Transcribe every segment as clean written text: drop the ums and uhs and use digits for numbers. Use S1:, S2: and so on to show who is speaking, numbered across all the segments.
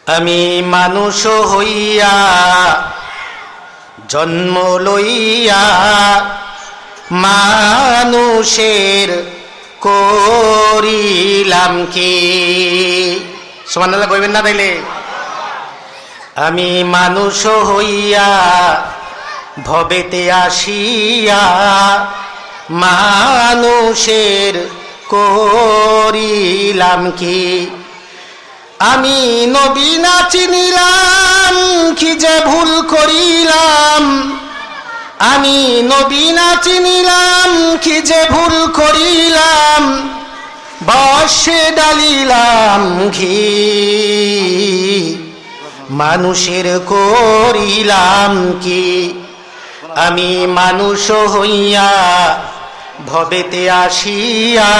S1: আমি মানুষ হইয়া জন্ম লইয়া মানুষের করিলাম কি? সুবহানাল্লাহ কইবেন না তাইলে? আমি মানুষ হইয়া ভবেতে আসিয়া মানুষের করিলাম কি? আমি নবী না চিনিলাম কি যে ভুল করিলাম, আমি নবী না চিনিলাম কি যে ভুল করিলাম, বর্ষে ডালিলাম ঘি মানুষের করিলাম কি? আমি মানুষ হইয়া ভবেতে আসিয়া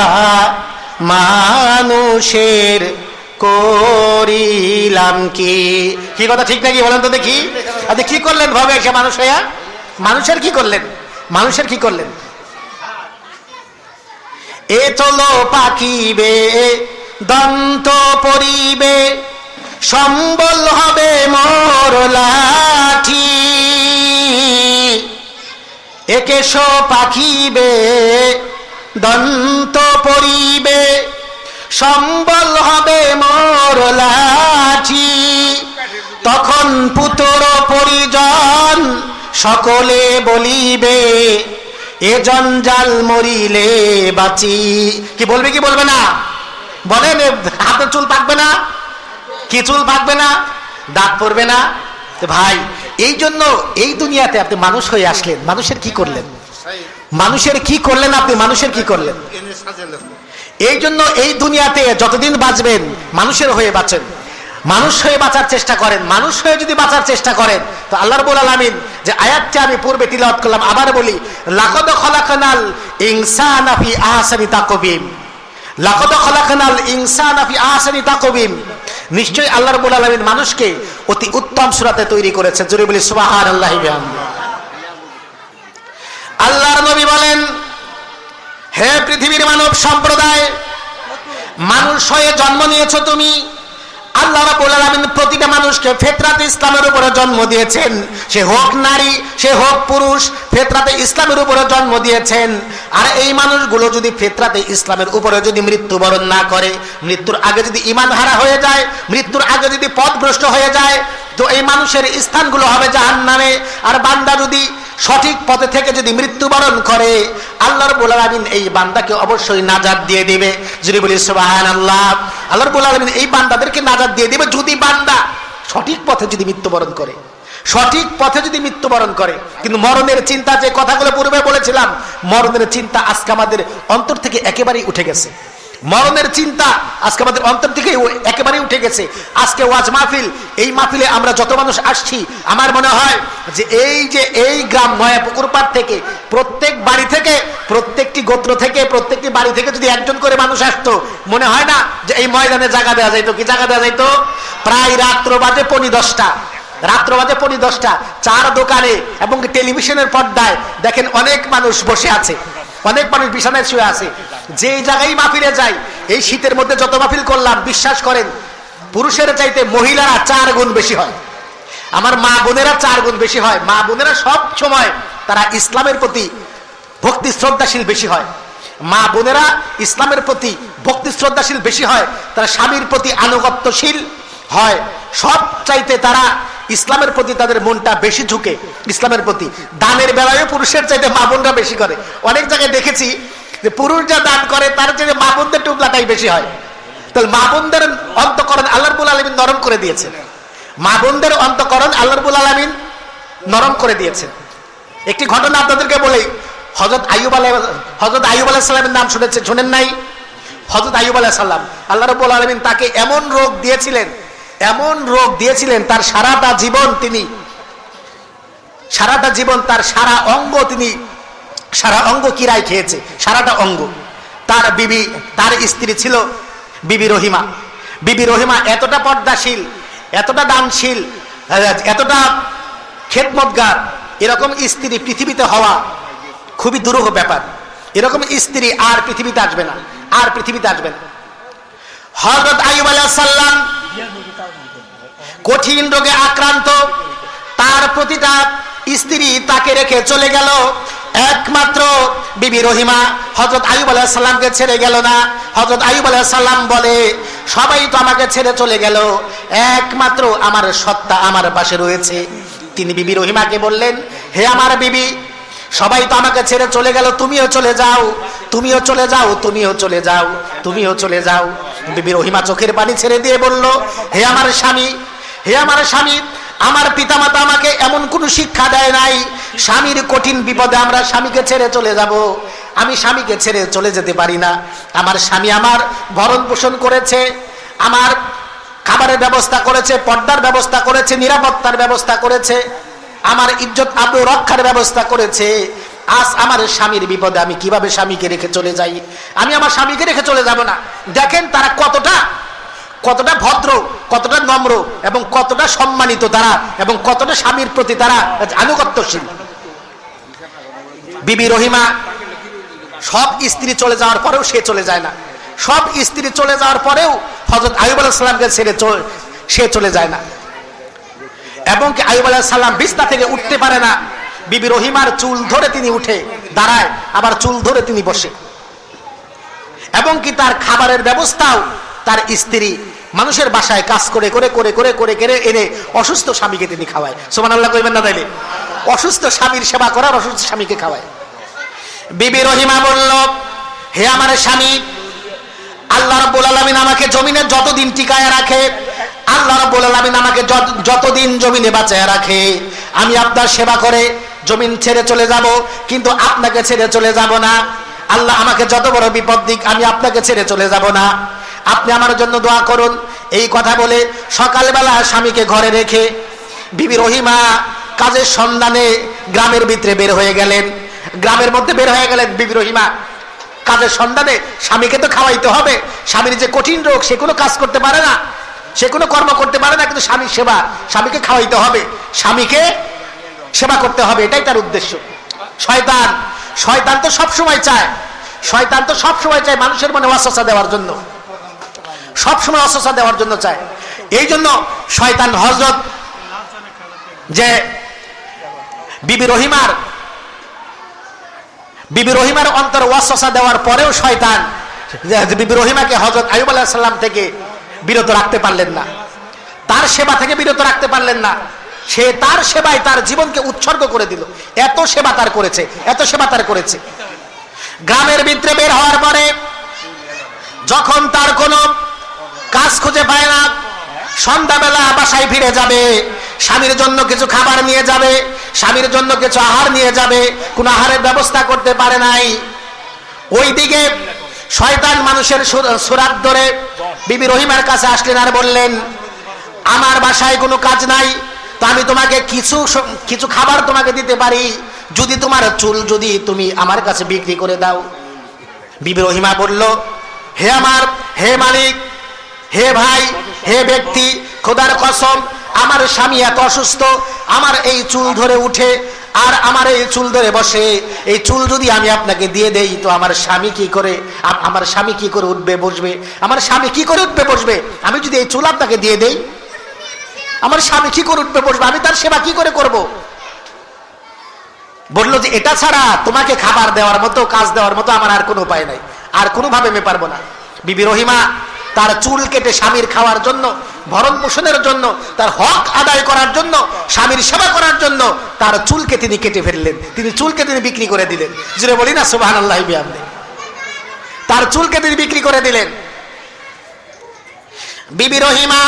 S1: মানুষের করিলাম কি? কি কথা ঠিক নাকি বলেন তো দেখি? আপনি কি করলেন ভবে এসে মানুষ হইয়া? মানুষের কি করলেন? মানুষের কি করলেন? এ চলো পাকিবে দন্ত পরিবে, সম্বল হবে মোর লাঠি। একেশ পাখিবে দন্ত পরিবে, সম্বল হবে মোর লাঠি। তখন পুত্র পরিজন সকলে বলিবে, এ জঞ্জাল মরিলে বাঁচি। কি বলবে কি বলবে না? বলেন, হাতের চুল পাকবে না? কি চুল পাকবে না? দাঁত পড়বে না? ভাই, এই জন্য এই দুনিয়াতে আপনি মানুষ হয়ে আসলেন, মানুষের কি করলেন? মানুষের কি করলেন আপনি? মানুষের কি করলেন? এই জন্য এই দুনিয়াতে যতদিন বাঁচবেন মানুষের হয়ে বাঁচেন, মানুষ হয়ে বাঁচার চেষ্টা করেন। মানুষ হয়ে যদি বাঁচার চেষ্টা করেন তো আল্লাহ রাব্বুল আলামিন যে আয়াতটি আমি পূর্বে তিলাওয়াত করলাম, আবার বলি, লাকাদ খলাকনাল ইনসানা ফি আহসানি তাকওয়িম, লাকাদ খলাকনাল ইনসানা ফি আহসানি তাকওয়িম। নিশ্চয়ই আল্লাহ রাব্বুল আলামিন মানুষকে অতি উত্তম সূরাতে তৈরি করেছেন। জোরে বলি সুবহানাল্লাহি বিহামদি। আল্লাহর নবী বলেন, হে পৃথিবীর মানব সম্প্রদায়, মানুষ হয়ে জন্ম নিয়েছো তুমি। আল্লাহ রাব্বুল আলামিন প্রতিটা মানুষকে ফিতরাতে ইসলামের উপরে জন্ম দিয়েছেন। সে হোক নারী, সে হোক পুরুষ, ফিতরাতে ইসলামের উপরে জন্ম দিয়েছেন। আর এই মানুষগুলো যদি ফিতরাতে ইসলামের উপরে যদি মৃত্যুবরণ না করে, মৃত্যুর আগে যদি ঈমান হারা হয়ে যায়, মৃত্যুর আগে যদি পথভ্রষ্ট হয়ে যায়, তো এই মানুষের স্থানগুলো হবে জাহান্নামে। আর বান্দা যদি সঠিক পথে থেকে যদি মৃত্যুবরণ করে, আল্লাহ রাব্বুল আলামিন এই বান্দাকে অবশ্যই নাজাত দিয়ে দিবে। যদি বলি সুবহানাল্লাহ, আল্লাহ রাব্বুল আলামিন এই বান্দাদেরকে নাজাত দিয়ে দিবে যদি বান্দা সঠিক পথে যদি মৃত্যুবরণ করে, সঠিক পথে যদি মৃত্যুবরণ করে। কিন্তু মরণের চিন্তা, যে কথাগুলো পূর্বে বলেছিলাম, মরণের চিন্তা আজকে আমাদের অন্তর থেকে একেবারেই উঠে গেছে। মরণের চিন্তা আজকে আমাদের অন্তর থেকে একেবারেই উঠে গেছে। আজকে ওয়াজ মাহফিল, এই মাহফিলে আমরা যত মানুষ আসছি, আমার মনে হয় যে এই গ্রাম নয়া পুকুর পাড় থেকে, প্রত্যেক বাড়ি থেকে, প্রত্যেকটি গোত্র থেকে, প্রত্যেকটি বাড়ি থেকে যদি একজন করে মানুষ আসতো, মনে হয় না যে এই ময়দানে জায়গা দেওয়া যাইতো? কি জায়গা দেওয়া যাইতো? প্রায় রাত্র বাজে 10:30, রাত্র বাজে 10:30, চার দোকানে এবং টেলিভিশনের পর্দায় দেখেন অনেক মানুষ বসে আছে, অনেক মানুষ বিছানায় শুয়ে আছে। যেই জায়গায় মাহফিলে যাই, এই শীতের মধ্যে যত মাহফিল করলাম, বিশ্বাস করেন পুরুষের চাইতে মহিলারা 4 গুণ বেশি হয়। আমার মা বোনেরা 4 গুণ বেশি হয়। মা বোনেরা সব সময় তারা ইসলামের প্রতি ভক্তি শ্রদ্ধাশীল বেশি হয়। মা বোনেরা ইসলামের প্রতি ভক্তি শ্রদ্ধাশীল বেশি হয়। তারা স্বামীর প্রতি আনুগত্যশীল হয়। সব চাইতে তারা ইসলামের প্রতি তাদের মনটা বেশি ঝুঁকে, ইসলামের প্রতি। দানের বেলায় পুরুষের চাইতে মা বোনরা বেশি করে। অনেক জায়গায় দেখেছি যে পুরুষ যা দান করে তার চাইতে মা বোনদের টুকলাটাই বেশি হয়। তাহলে মা বোনদের অন্তঃকরণ আল্লাহ রাব্বুল আলামিন নরম করে দিয়েছেন। মা বোনদের অন্তঃকরণ আল্লাহ রাব্বুল আলামিন নরম করে দিয়েছেন। একটি ঘটনা আপনাদেরকে বলি। হযরত আইয়ুব আলাইহিস সালামের নাম শুনেছেন? শুনেন নাই? হযরত আইয়ুব আলাইহিস সালাম, আল্লাহ রাব্বুল আলামিন তাকে এমন রোগ দিয়েছিলেন, এমন রোগ দিয়েছিলেন, তার সারাটা জীবন তার সারা অঙ্গ কিরায় খেয়েছে, সারাটা অঙ্গ। তার স্ত্রী ছিল বিবি রহিমা। বিবি রহিমা এতটা পর্দাশীল, এতটা দানশীল, এতটা খেদমতগার, এরকম স্ত্রী পৃথিবীতে হওয়া খুবই দুরূহ ব্যাপার। এরকম স্ত্রী আর পৃথিবীতে আসবে না, আর পৃথিবীতে আসবে না। হযরত আইয়ুব আলাইহিস সালাম কঠিন রোগে আক্রান্ত, তার প্রতিটা স্ত্রী তাকে রেখে চলে গেল, একমাত্র বিবি রহিমা হযরত আইয়ুব আলাইহিস সালামকে ছেড়ে গেল না। হযরত আইয়ুব আলাইহিস সালাম বলে, সবাই তো আমাকে ছেড়ে চলে গেল, একমাত্র আমার সত্তা আমার পাশে রয়েছে। তিনি বিবি রহিমাকে বললেন, হে আমার বিবি, সবাই তো আমাকে ছেড়ে চলে গেল, তুমিও চলে যাও, তুমিও চলে যাও, তুমিও চলে যাও, তুমিও চলে যাও। বিবি রহিমা চোখের পানি ছেড়ে দিয়ে বলল, হে আমার স্বামী, হে আমার স্বামী, আমার পিতামাতা আমাকে এমন কোনো শিক্ষা দেয় নাই স্বামীর কঠিন বিপদে আমরা স্বামীকে ছেড়ে চলে যাব। আমি স্বামীকে ছেড়ে চলে যেতে পারি না। আমার স্বামী আমার ভরণ পোষণ করেছে, আমার খাবারের ব্যবস্থা করেছে, পর্দার ব্যবস্থা করেছে, নিরাপত্তার ব্যবস্থা করেছে, আমার ইজ্জত আবরু রক্ষার ব্যবস্থা করেছে। আজ আমার স্বামীর বিপদে আমি কিভাবে স্বামীকে রেখে চলে যাই? আমি আমার স্বামীকে রেখে চলে যাব না। দেখেন তারা কতটা ভদ্র, কতটা নম্র এবং কতটা সম্মানিত তারা, এবং কতটা স্বামীর প্রতি তারা আনুগত্যশীল। বিবি রহিমা সব স্ত্রী চলে যাওয়ার পরেও সে চলে যায় না। সব স্ত্রী চলে যাওয়ার পরেও হযরত আইয়ুব আলাইহিস সালামকে ছেড়ে সে চলে যায় না। এবং কি আইয়ুব আলাইহিস সালাম বিছনা থেকে উঠতে পারে না, বিবি রহিমার চুল ধরে তিনি উঠে দাঁড়ায়, আবার চুল ধরে তিনি বসে। এবং কি তার খাবারের ব্যবস্থাও তার স্ত্রী মানুষের বাসায় কাজ করে করে করে করে করে করে এনে অসুস্থ স্বামীকে তিনি খাওয়ায়। সুবহানাল্লাহ কইবেন না তাইলে? অসুস্থ স্বামীর সেবা করার, অসুস্থ স্বামীকে খাওয়ায়। বিবি রহিমা বলল, হে আমার স্বামী, আল্লাহ রাব্বুল আলামিন আমাকে জমিনে যতদিন টিকায় রাখে, আল্লাহ রাব্বুল আলামিন আমাকে যতদিন জমিনে বাঁচায় রাখে, আমি আপনার সেবা করে জমিন ছেড়ে চলে যাব, কিন্তু আপনাকে ছেড়ে চলে যাব না। আল্লাহ আমাকে যত বড় বিপদ দিক, আমি আপনাকে ছেড়ে চলে যাব না। আপনি আমার জন্য দোয়া করুন। এই কথা বলে সকালবেলা স্বামীকে ঘরে রেখে বিবি রহিমা কাজের সন্ধানে গ্রামের ভিতরে বের হয়ে গেলেন। গ্রামের মধ্যে বের হয়ে গেলেন বিবি রহিমা কাজের সন্ধানে। স্বামীকে তো খাওয়াইতে হবে। স্বামীর যে কঠিন রোগ, সে কোনো কাজ করতে পারে না, সে কোনো কর্ম করতে পারে না, কিন্তু স্বামীর সেবা, স্বামীকে খাওয়াইতে হবে, স্বামীকে সেবা করতে হবে, এটাই তার উদ্দেশ্য। শয়তান তো সবসময় চায়, শয়তান তো সবসময় চায় মানুষের মনে ওয়াসওয়াসা দেওয়ার জন্য, সবসময় ওয়াসওয়াসা দেওয়ার জন্য চায়। এই জন্য শয়তান হযরত যে বিবি রহিমার অন্তর ওয়াসওয়াসা দেওয়ার পরেও শয়তান বিবি রহিমাকে হযরত আইয়ুব আলাইহিস সালাম থেকে বিরত রাখতে পারলেন না, তার সেবা থেকে বিরত রাখতে পারলেন না। সে তার সেবায় তার জীবনকে উৎসর্গ করে দিল। এত সেবা তার করেছে, এত সেবা তার করেছে। গ্রামের ভিতরে বের হওয়ার পরে যখন তার কোনো কাজ খুঁজে পায় না, সন্ধ্যাবেলা বাসায় ফিরে যাবে, স্বামীর জন্য কিছু খাবার নিয়ে যাবে, স্বামীর জন্য কিছু আহার নিয়ে যাবে, কোনো আহারের ব্যবস্থা করতে পারে নাই। ওইদিকে শয়তান মানুষের সুরাত ধরে বিবি রহিমার কাছে আসলেন আর বললেন, আমার বাসায় কোনো কাজ নাই, তো আমি তোমাকে কিছু খাবার তোমাকে দিতে পারি, যদি তোমার চুল যদি তুমি আমার কাছে বিক্রি করে দাও। বিবি রহিমা বলল, হে মালিক, হে ভাই, হে ব্যক্তি, খোদার কসম, আমার স্বামী এত অসুস্থ, আমার এই চুল ধরে উঠে আর আমার এই চুল ধরে বসে, এই চুল যদি আমি আপনাকে দিয়ে দেই তো আমার স্বামী কি করে উঠবে বসবে? আমার স্বামী কি করে উঠবে বসবে? আমি যদি এই চুল আপনাকে দিয়ে দেই, আমার স্বামী কি করে উঠবে বসবে? আমি তার সেবা কি করে করব? বললো যে এটা ছাড়া তোমাকে খাবার দেওয়ার মতো, কাজ দেওয়ার মতো আমার আর কোনো উপায় নাই, আর কোনোভাবে আমি পারবো না। বিবি রহিমা তার চুল কেটে স্বামীর খাওয়ার জন্য, ভরণ পোষণের জন্য, তার হক আদায় করার জন্য, স্বামীর সেবা করার জন্য তার চুলকে তিনি কেটে ফেললেন, তিনি চুলকে তিনি বিক্রি করে দিলেন। জুড়ে বলি না সুবহানাল্লাহি বিহামদিহি। তার চুলকে তিনি বিক্রি করে দিলেন। বিবি রহিমা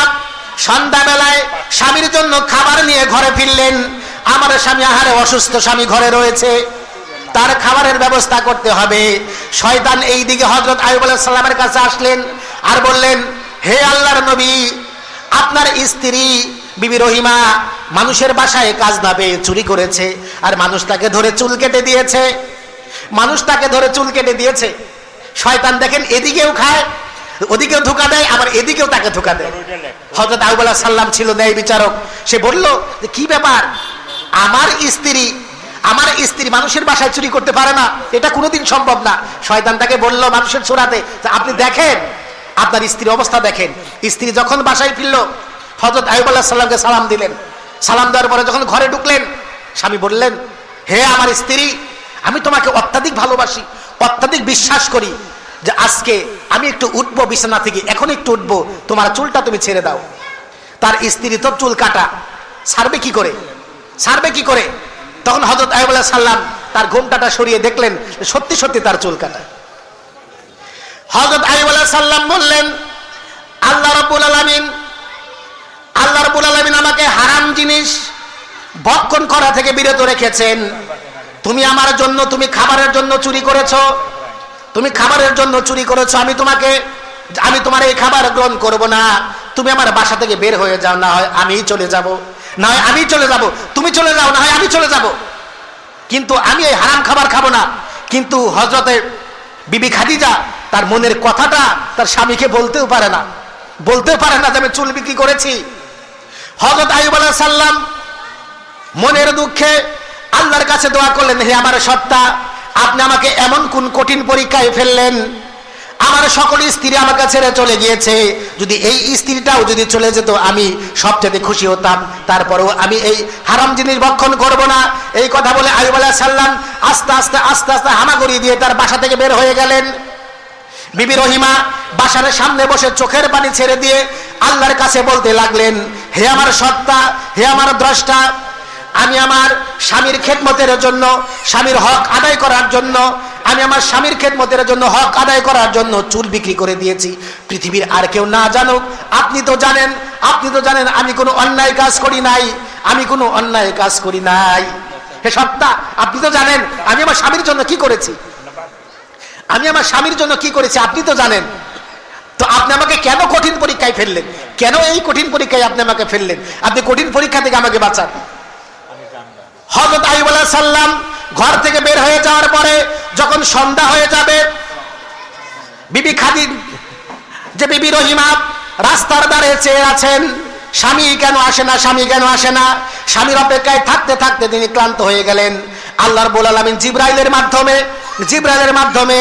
S1: সন্ধ্যাবেলায় স্বামীর জন্য খাবার নিয়ে ঘরে ফিরলেন। আমার স্বামী আহারে অসুস্থ, স্বামী ঘরে রয়েছে, তার খাবারের ব্যবস্থা করতে হবে। শয়তান এই দিকে হযরত আইয়ুব আলাইহিস সালামের কাছে আসলেন আর বললেন, হে আল্লাহর নবী, আপনার স্ত্রী বিবি রহিমা মানুষের বাসায় কাজ না পেয়ে চুরি করেছে, আর মানুষ তাকে ধরে চুল কেটে দিয়েছে, মানুষ তাকে ধরে চুল কেটে দিয়েছে। শয়তান দেখেন এদিকেও খায়, ওদিকেও ধোঁকা দেয়, আবার এদিকেও তাকে ধোঁকা দেয়। হযরত আইয়ুব আলাইহিস সালাম ছিল ন্যায় বিচারক। সে বলল যে কি ব্যাপার, আমার স্ত্রী মানুষের বাসায় চুরি করতে পারে না, এটা কোনোদিন সম্ভব না। শয়তান তাকে বলল মানুষের সুরাতে, আপনি দেখেন, আপনার স্ত্রীর অবস্থা দেখেন। স্ত্রী যখন বাসায় ফিরল, হযরত আইয়ুব আলাইহিস সালামকে সালাম দিলেন। সালাম দেওয়ার পরে যখন ঘরে ঢুকলেন, স্বামী বললেন, হে আমার স্ত্রী, আমি তোমাকে অত্যাধিক ভালোবাসি, অত্যাধিক বিশ্বাস করি, যে আজকে আমি একটু উঠবো বিছানা থেকে, এখন একটু উঠবো, তোমার চুলটা তুমি ছেড়ে দাও। তার স্ত্রী তো চুল কাটা, ছাড়বে কি করে, ছাড়বে কি করে? তখন হযরত আইয়ুব আলাইহিস সালাম তার ঘোমটাটা সরিয়ে দেখলেন সত্যি সত্যি তার চুল কাটা। হযরত আইয়ুব আলাইহিস সালাম বললেন, আল্লাহ রাব্বুল আলামিন আমাকে হারাম জিনিস ভক্ষণ করা থেকে বিরত রেখেছেন। তুমি আমার জন্য, তুমি খাবারের জন্য চুরি করেছো, তুমি খাবারের জন্য চুরি করেছো। আমি তোমার এই খাবার গ্রহণ করব না। তুমি আমার বাসা থেকে বের হয়ে যাও, না হয় আমিই চলে যাব, না হয় আমি চলে যাব। তুমি চলে যাও, না হয় আমি চলে যাব, কিন্তু আমি এই হারাম খাবার খাবো না। কিন্তু হযরতে বিবি খাদিজা তার মনের কথাটা তার স্বামীকে বলতেও পারে না যে আমি চুল বিক্রি করেছি। হযরত আইয়ুব আলাইহিস সালাম মনের দুঃখে আল্লাহর কাছে দোয়া করলেন, হে আমার সত্তা, আপনি আমাকে এমন কোন কঠিন পরীক্ষায় ফেললেন, আমার সকল স্ত্রী আমাকে ছেড়ে চলে গিয়েছে, যদি এই স্ত্রীটাও যদি চলে যেত আমি সবচেয়ে খুশি হতাম, তারপরেও আমি এই হারাম জিনিস ভক্ষণ করব না। এই কথা বলে আইয়ুব আলাইহিস সালাম আস্তে আস্তে হামাগুড়ি দিয়ে তার বাসা থেকে বের হয়ে গেলেন। বিবি রহিমা বাসার সামনে বসে চোখের পানি ছেড়ে দিয়ে আল্লাহর কাছে বলতে লাগলেন, হে আমার সত্তা, হে আমার দ্রষ্টা, আমি আমার স্বামীর খেদমতের জন্য, স্বামীর হক আদায় করার জন্য, আমি আমার স্বামীর খেদমতের জন্য, হক আদায় করার জন্য চুল বিক্রি করে দিয়েছি। পৃথিবীর আর কেউ না জানুক, আপনি তো জানেন আমি কোনো অন্যায় কাজ করি নাই, আমি কোনো অন্যায় কাজ করি নাই। হে সত্তা, আপনি তো জানেন আমি আমার স্বামীর জন্য কি করেছি, আপনি তো জানেন। তো আপনি আমাকে কেন কঠিন পরীক্ষায় ফেললেন, কেন এই কঠিন পরীক্ষায় আপনি আমাকে ফেললেন? আপনি কঠিন পরীক্ষা থেকে আমাকে বাঁচান। হযরত আইয়ুব আলাইহিস সালাম ঘর থেকে বের হয়ে যাওয়ার পরে যখন সন্ধ্যা হয়ে যাবে, বিবি বিবি রহিমা রাস্তার ধারে চেয়ে আছেন, স্বামী কেন আসে না, স্বামীর অপেক্ষায় থাকতে থাকতে তিনি ক্লান্ত হয়ে গেলেন। আল্লাহ রাব্বুল আলামিন জিবরাইলের মাধ্যমে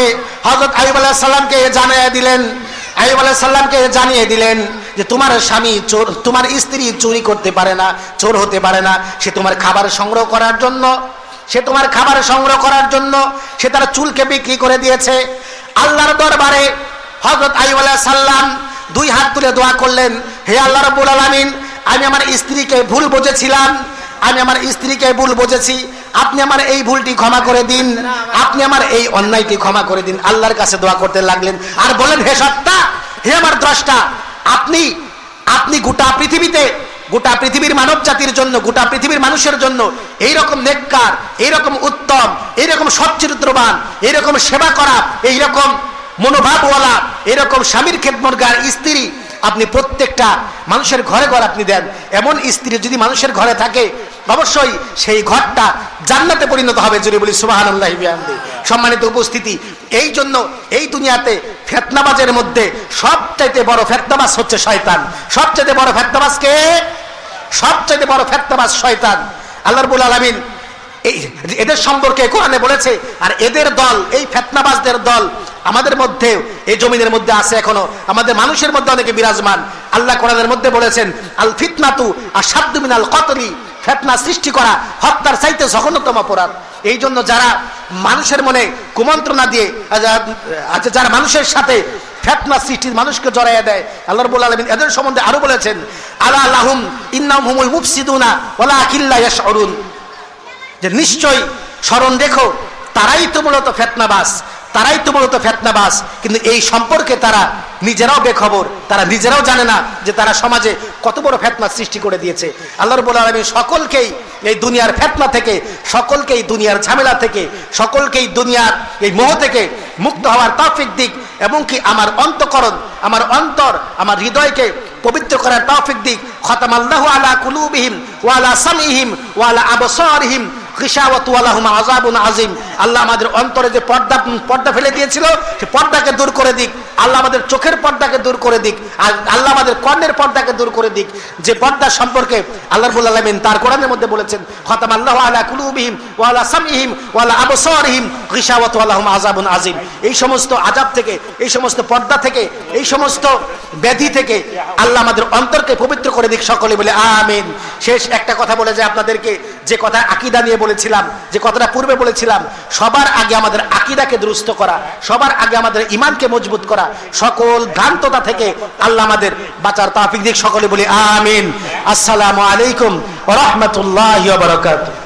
S1: হযরত আইয়ুব আলাইহিস সালামকে জানিয়ে দিলেন যে তোমার স্বামী চোর, তোমার স্ত্রী চুরি করতে পারে না, চোর হতে পারে না। সে তোমার খাবার সংগ্রহ করার জন্য সে তার চুলকে বিক্রি করে দিয়েছে। আল্লাহর দরবারে হযরত আইয়ুব আলাইহিস সালাম দুই হাত তুলে দোয়া করলেন, হে আল্লাহ রাব্বুল আলামিন, আমি আমার স্ত্রীকে ভুল বুঝেছি, আপনি আমার এই ভুলটি ক্ষমা করে দিন, আপনি আমার এই অন্যায়টি ক্ষমা করে দিন। আল্লাহর কাছে দোয়া করতে লাগলেন আর বলেন, হে সত্তা, হে আমার দ্রষ্টা, আপনি গোটা পৃথিবীর মানব জাতির জন্য, গোটা পৃথিবীর মানুষের জন্য এইরকম নেককার, এইরকম উত্তম, এইরকম সচ্চরিত্রবান, এইরকম সেবা করা, এইরকম মনোভাবওয়ালা, এরকম স্বামীর খেদমতগার স্ত্রী আপনি প্রত্যেকটা মানুষের ঘরে আপনি দেন। এমন স্ত্রী যদি মানুষের ঘরে থাকে, অবশ্যই সেই ঘরটা জান্নাতে পরিণত হবে। জোরে বলি সুবহানাল্লাহি বিহামদিহি। সম্মানিত উপস্থিতি, এই জন্য এই দুনিয়াতে ফিতনাবাজের মধ্যে সবচাইতে বড় ফিতনাবাজ হচ্ছে শয়তান। সবচাইতে বড় ফিতনাবাজ শয়তান। আল্লাহ রাব্বুল আলামিন এদের সম্পর্কে কোরআনে বলেছে, আর এদের দল, এই ফিতনাবাজদের দল আমাদের মধ্যে, এই জমিনের মধ্যে আছে, এখনো আমাদের মানুষের মধ্যে অনেকে বিরাজমান। আল্লাহ কোরআনের মধ্যে বলেছেন, আল ফিতনাতু আশাদ্দু মিনাল কতলি, ফিতনা সৃষ্টি করা হত্যার চাইতে জঘন্যতম অপরাধ। এই জন্য যারা মানুষের মনে কুমন্ত্রণা দিয়ে, যারা মানুষের সাথে ফিতনা সৃষ্টির মানুষকে জড়াইয়া দেয়, আল্লাহ রাব্বুল আলামিন এদের সম্বন্ধে আরো বলেছেন, আলা লাহুম ইন্নাহুম হুমুল মুফসিদুনা ওয়ালাকিন লা ইয়াশউরুন, যে নিশ্চয়ই স্মরণ রেখো, তারাই তো মূলত ফিতনাবাজ, কিন্তু এই সম্পর্কে তারা নিজেরাও বেখবর, তারা নিজেরাও জানে না যে তারা সমাজে কত বড় ফিতনা সৃষ্টি করে দিয়েছে। আল্লাহ রাব্বুল আলামিন সকলকেই এই দুনিয়ার ফিতনা থেকে, সকলকেই দুনিয়ার ঝামেলা থেকে, সকলকেই দুনিয়ার এই মোহ থেকে মুক্ত হওয়ার তৌফিক দিক, এবং কি আমার অন্তঃকরণ, আমার অন্তর, আমার হৃদয়কে পবিত্র করার তৌফিক দিক। খতামাল্লাহু আলা কুলুবিহিম ওয়া আলা সামিহিম ওয়া আলা আবসারিহিম গিশাওয়াতু ওয়া লাহুম আযাবুন আযীম। আল্লাহ আমাদের অন্তরে যে পর্দা ফেলে দিয়েছিল সে পর্দাকে দূর করে দিক। আল্লাহ আমাদের চোখের পর্দাকে দূর করে দিক, আর আল্লাহ আমাদের কর্ণের পর্দাকে দূর করে দিক। যে পর্দা সম্পর্কে আল্লাহ রাব্বুল আলামিন তার কোরআনের মধ্যে বলেছেন, খাতামাল্লাহু আলা কুলুবিহিম ওয়া আলা সামইহিম ওয়া আলা আবসারিহিম গিশাওয়াতু ওয়া লাহুম আযাবুন আযীম। এই সমস্ত আযাব থেকে, এই সমস্ত পর্দা থেকে, এই সমস্ত ব্যাধি থেকে আল্লাহ আমাদের অন্তরকে পবিত্র করে দিক। সকলে বলে আমিন। শেষ একটা কথা বলে যায় আপনাদেরকে, যে কথা আকীদা নিয়ে বলেছিলাম, যে কথাটা পূর্বে বলেছিলাম, সবার আগে আমাদের আকীদাকে দুরুস্ত করা, সবার আগে আমাদের ঈমানকে মজবুত করা, সকল ভ্রান্ততা থেকে আল্লাহ আমাদের বাঁচার তৌফিক দিক। সকলে বলি আমিন। আসসালামু আলাইকুম ওয়া রাহমাতুল্লাহি ওয়া বারাকাতুহু।